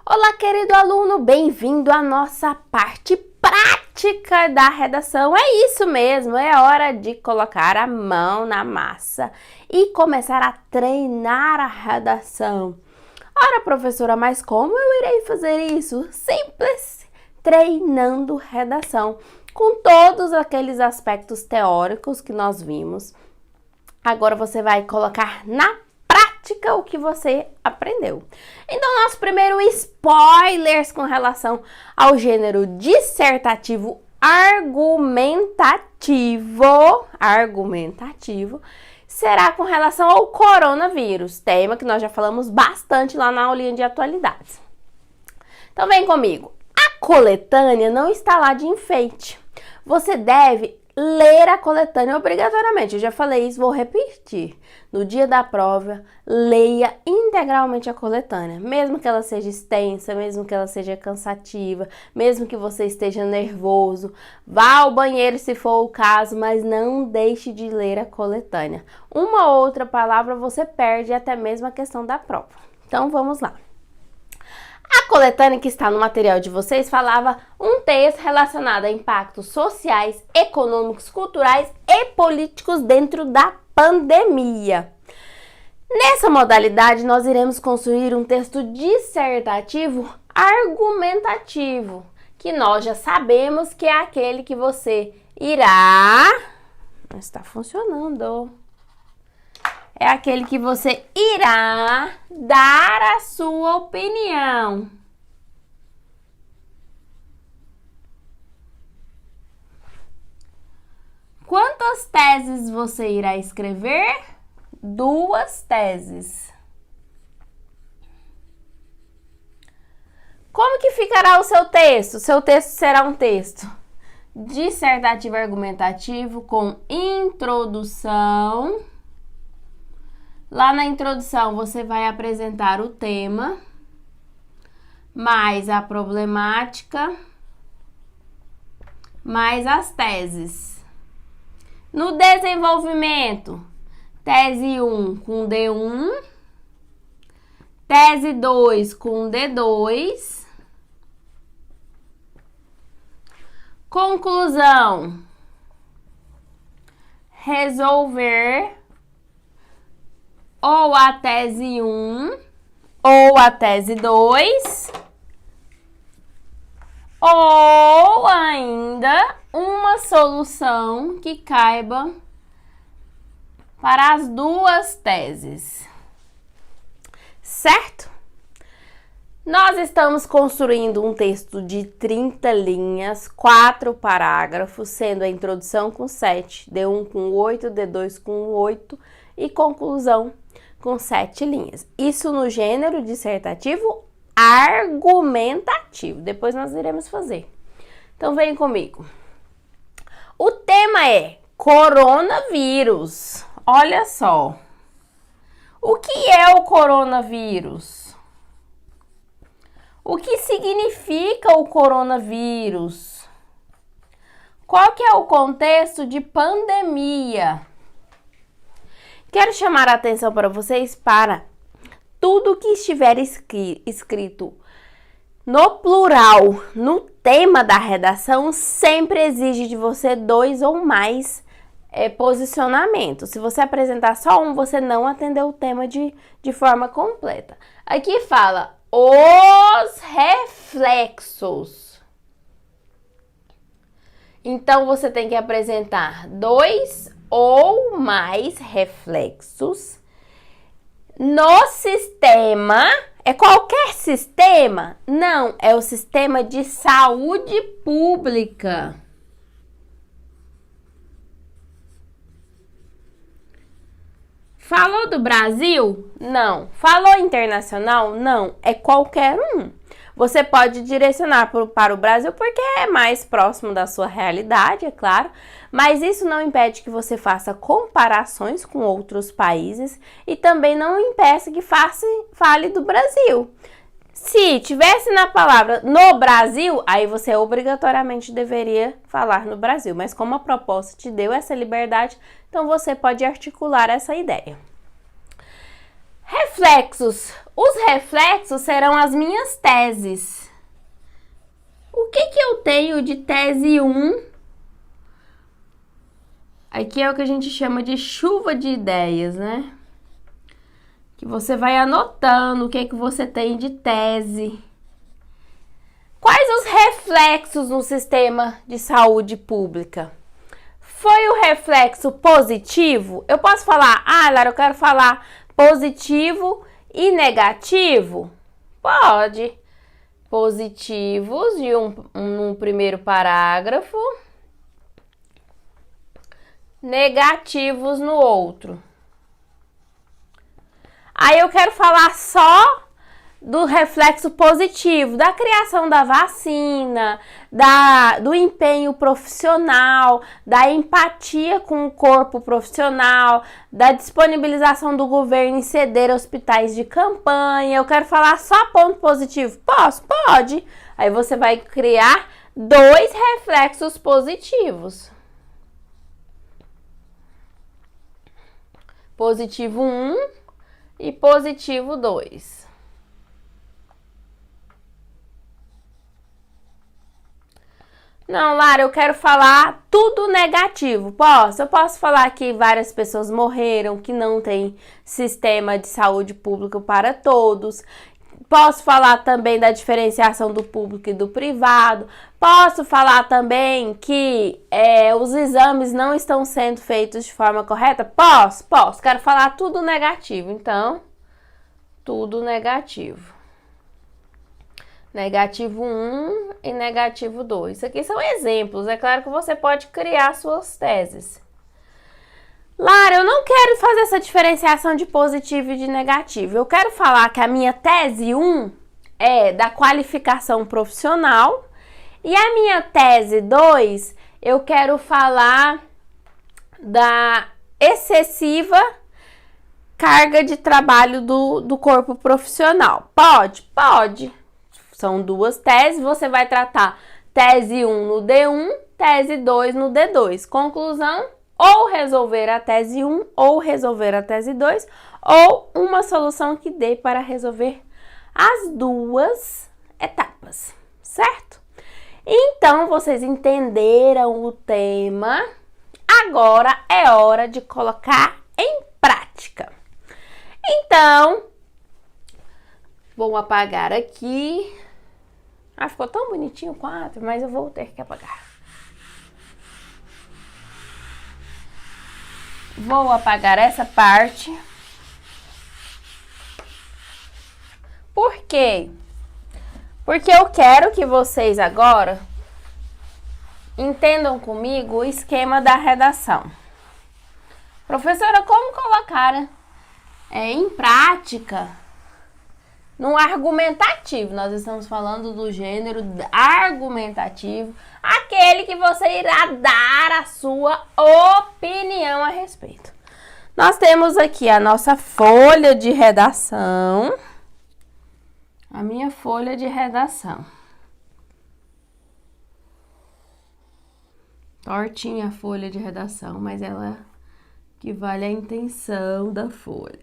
Olá, querido aluno, bem-vindo à nossa parte prática da redação. É isso mesmo, é hora de colocar a mão na massa e começar a treinar a redação. Ora, professora, mas como eu irei fazer isso? Simples, treinando redação, com todos aqueles aspectos teóricos que nós vimos. Agora você vai colocar na prática o que você aprendeu. Então, nosso primeiro spoilers com relação ao gênero dissertativo argumentativo será com relação ao coronavírus, tema que nós já falamos bastante lá na aulinha de atualidades. Então, vem comigo. A coletânea não está lá de enfeite. Você deve ler a coletânea obrigatoriamente. Eu já falei isso, vou repetir. No dia da prova, leia integralmente a coletânea. Mesmo que ela seja extensa, mesmo que ela seja cansativa, mesmo que você esteja nervoso, vá ao banheiro se for o caso, mas não deixe de ler a coletânea. Uma ou outra palavra você perde até mesmo a questão da prova. Então, vamos lá. A coletânea que está no material de vocês falava um texto relacionado a impactos sociais, econômicos, culturais e políticos dentro da pandemia. Nessa modalidade, nós iremos construir um texto dissertativo argumentativo, que nós já sabemos que é aquele que você irá... Não está funcionando. É aquele que você irá dar a sua opinião. Quantas teses você irá escrever? 2 teses. Como que ficará o seu texto? Seu texto será um texto dissertativo argumentativo com introdução. Lá na introdução, você vai apresentar o tema, mais a problemática, mais as teses. No desenvolvimento, tese 1 com D1, tese 2 com D2, conclusão, resolver ou a tese 1, ou a tese 2, ou ainda uma solução que caiba para as 2 teses. Certo? Nós estamos construindo um texto de 30 linhas, 4 parágrafos, sendo a introdução com 7, D1 com 8, D2 com 8 e conclusão com 7 linhas. Isso no gênero dissertativo argumentativo. Depois nós iremos fazer. Então, vem comigo. O tema é coronavírus. Olha só. O que é o coronavírus? O que significa o coronavírus? Qual que é o contexto de pandemia? Quero chamar a atenção para vocês para tudo que estiver escrito no plural, no tema da redação, sempre exige de você 2 ou mais posicionamentos. Se você apresentar só um, você não atendeu o tema de forma completa. Aqui fala os reflexos. Então, você tem que apresentar 2 ou mais reflexos no sistema. É qualquer sistema? Não, é o sistema de saúde pública. Falou do Brasil? Não. Falou internacional? Não. É qualquer um. Você pode direcionar para o Brasil porque é mais próximo da sua realidade, é claro, mas isso não impede que você faça comparações com outros países e também não impeça que fale do Brasil. Se tivesse na palavra no Brasil, aí você obrigatoriamente deveria falar no Brasil, mas como a proposta te deu essa liberdade, então você pode articular essa ideia. Reflexos. Os reflexos serão as minhas teses. O que eu tenho de tese 1? Aqui é o que a gente chama de chuva de ideias, né? Que você vai anotando o que você tem de tese. Quais os reflexos no sistema de saúde pública? Foi o reflexo positivo? Eu posso falar, Lara, eu quero falar positivo e negativo? Pode. Positivos no primeiro parágrafo, negativos no outro. Aí eu quero falar só do reflexo positivo, da criação da vacina, do empenho profissional, da empatia com o corpo profissional, da disponibilização do governo em ceder hospitais de campanha. Eu quero falar só ponto positivo? Posso? Pode. Aí você vai criar 2 reflexos positivos. Positivo 1 e positivo 2. Não, Lara, eu quero falar tudo negativo. Posso? Eu posso falar que várias pessoas morreram, que não tem sistema de saúde público para todos. Posso falar também da diferenciação do público e do privado. Posso falar também que os exames não estão sendo feitos de forma correta? Posso. Quero falar tudo negativo. Então, tudo negativo. Negativo 1 e negativo 2. Isso aqui são exemplos. É claro que você pode criar suas teses. Lara, eu não quero fazer essa diferenciação de positivo e de negativo. Eu quero falar que a minha tese 1 é da qualificação profissional. E a minha tese 2, eu quero falar da excessiva carga de trabalho do corpo profissional. Pode? Pode. São 2 teses, você vai tratar tese 1 no D1, tese 2 no D2. Conclusão, ou resolver a tese 1 ou resolver a tese 2, ou uma solução que dê para resolver as 2 etapas, certo? Então, vocês entenderam o tema, agora é hora de colocar em prática. Então, vou apagar aqui. Ficou tão bonitinho o quadro, mas eu vou ter que apagar. Vou apagar essa parte. Por quê? Porque eu quero que vocês agora entendam comigo o esquema da redação. Professora, como colocar em prática no argumentativo? Nós estamos falando do gênero argumentativo, aquele que você irá dar a sua opinião a respeito. Nós temos aqui a nossa folha de redação, a minha folha de redação. Tortinha a folha de redação, mas ela equivale à intenção da folha.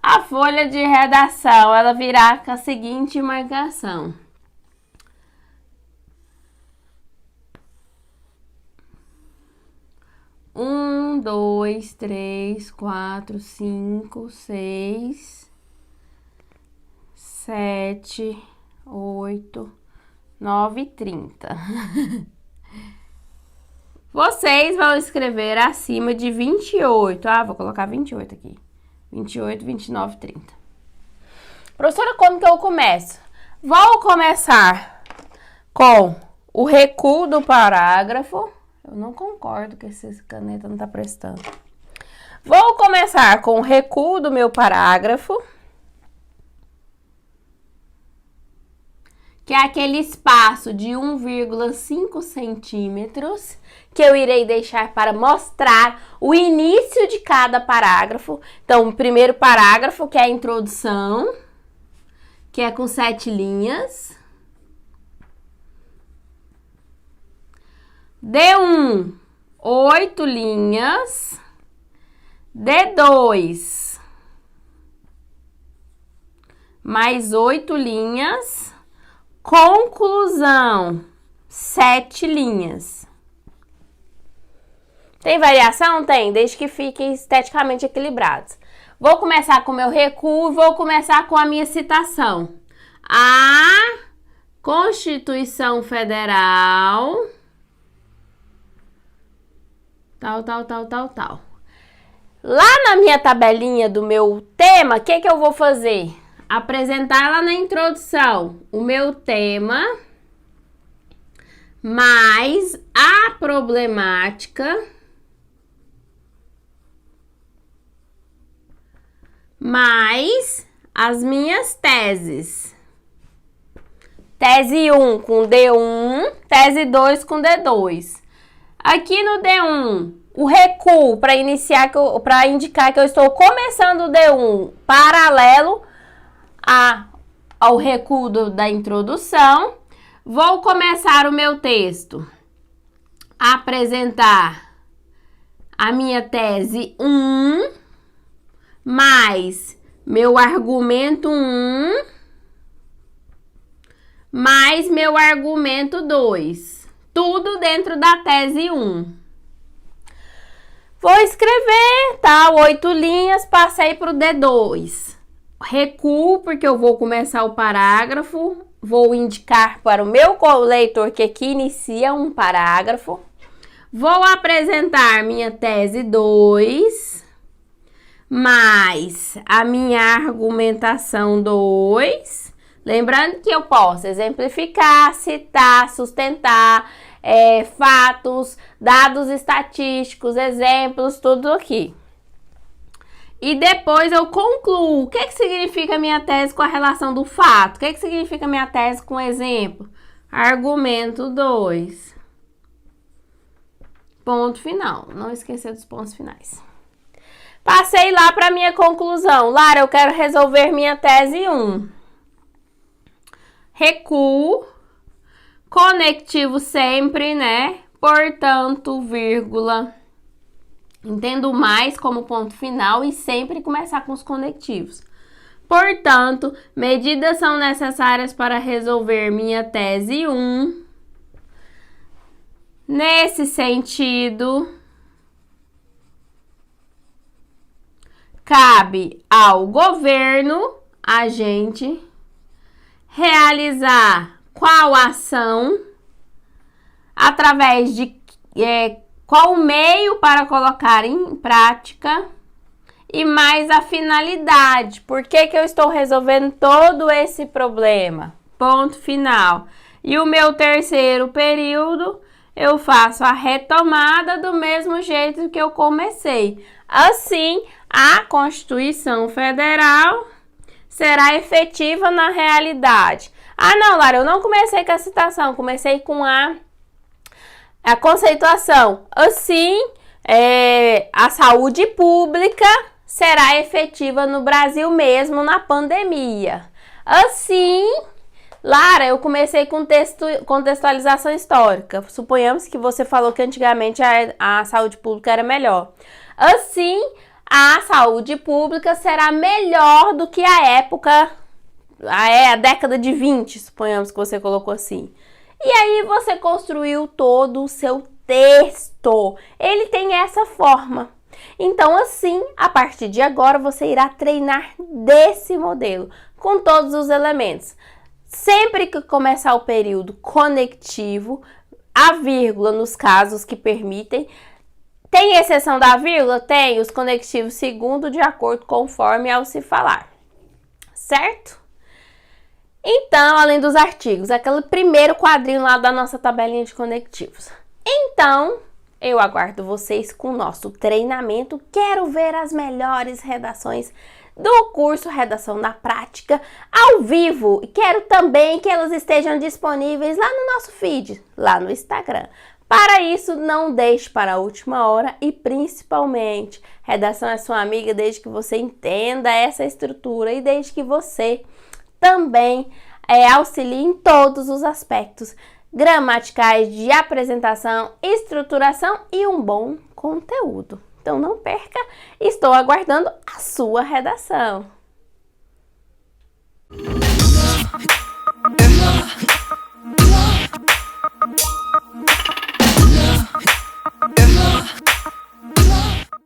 A folha de redação, ela virá com a seguinte marcação. Um, 2, 3, 4, 5, 6, 7, 8, 9, 30. Vocês vão escrever acima de 28. Vou colocar 28 aqui. 28, 29, 30. Professora, como que eu começo? Vou começar com o recuo do parágrafo. Eu não concordo que essa caneta não tá prestando. Vou começar com o recuo do meu parágrafo, que é aquele espaço de 1,5 centímetros que eu irei deixar para mostrar o início de cada parágrafo. Então, o primeiro parágrafo, que é a introdução, que é com 7 linhas. D1, 8 linhas. D2, mais 8 linhas. Conclusão, 7 linhas. Tem variação? Tem, desde que fiquem esteticamente equilibrados. Vou começar com o meu recuo e vou começar com a minha citação. A Constituição Federal... Tal. Lá na minha tabelinha do meu tema, o que eu vou fazer? Apresentar lá na introdução o meu tema, mais a problemática, mais as minhas teses. Tese 1 com D1, tese 2 com D2. Aqui no D1, o recuo para indicar que eu estou começando o D1 paralelo ao recuo da introdução. Vou começar o meu texto, apresentar a minha tese 1, mais meu argumento 1, mais meu argumento 2. Tudo dentro da tese 1. Vou escrever, tá? 8 linhas, passei para o D2. Recuo, porque eu vou começar o parágrafo. Vou indicar para o meu leitor que aqui inicia um parágrafo. Vou apresentar minha tese 2, mais a minha argumentação 2. Lembrando que eu posso exemplificar, citar, sustentar, fatos, dados estatísticos, exemplos, tudo aqui. E depois eu concluo. O que significa minha tese com a relação do fato? O que significa minha tese com o exemplo? Argumento 2. Ponto final. Não esquecer dos pontos finais. Passei lá para minha conclusão. Lara, eu quero resolver minha tese 1. Recuo, conectivo sempre, né? Portanto, vírgula. Entendo mais como ponto final e sempre começar com os conectivos. Portanto, medidas são necessárias para resolver minha tese 1. Nesse sentido, cabe ao governo, agente, realizar qual ação, através de qual meio para colocar em prática e mais a finalidade. Por que eu estou resolvendo todo esse problema? Ponto final. E o meu terceiro período, eu faço a retomada do mesmo jeito que eu comecei. Assim, a Constituição Federal será efetiva na realidade. Ah, não, Lara, eu não comecei com a citação, comecei com a conceituação. Assim, a saúde pública será efetiva no Brasil mesmo na pandemia. Assim, Lara, eu comecei com contextualização histórica. Suponhamos que você falou que antigamente a saúde pública era melhor. Assim, a saúde pública será melhor do que a época, a década de 20, suponhamos que você colocou assim. E aí você construiu todo o seu texto. Ele tem essa forma. Então, assim, a partir de agora, você irá treinar desse modelo, com todos os elementos. Sempre que começar o período conectivo, a vírgula nos casos que permitem. Tem exceção da vírgula? Tem, os conectivos segundo de acordo conforme ao se falar, certo? Então, além dos artigos, aquele primeiro quadrinho lá da nossa tabelinha de conectivos. Então, eu aguardo vocês com o nosso treinamento. Quero ver as melhores redações do curso Redação na Prática ao vivo. E quero também que elas estejam disponíveis lá no nosso feed, lá no Instagram. Para isso, não deixe para a última hora e, principalmente, redação é sua amiga desde que você entenda essa estrutura e desde que você também auxilie em todos os aspectos gramaticais de apresentação, estruturação e um bom conteúdo. Então, não perca, estou aguardando a sua redação. Love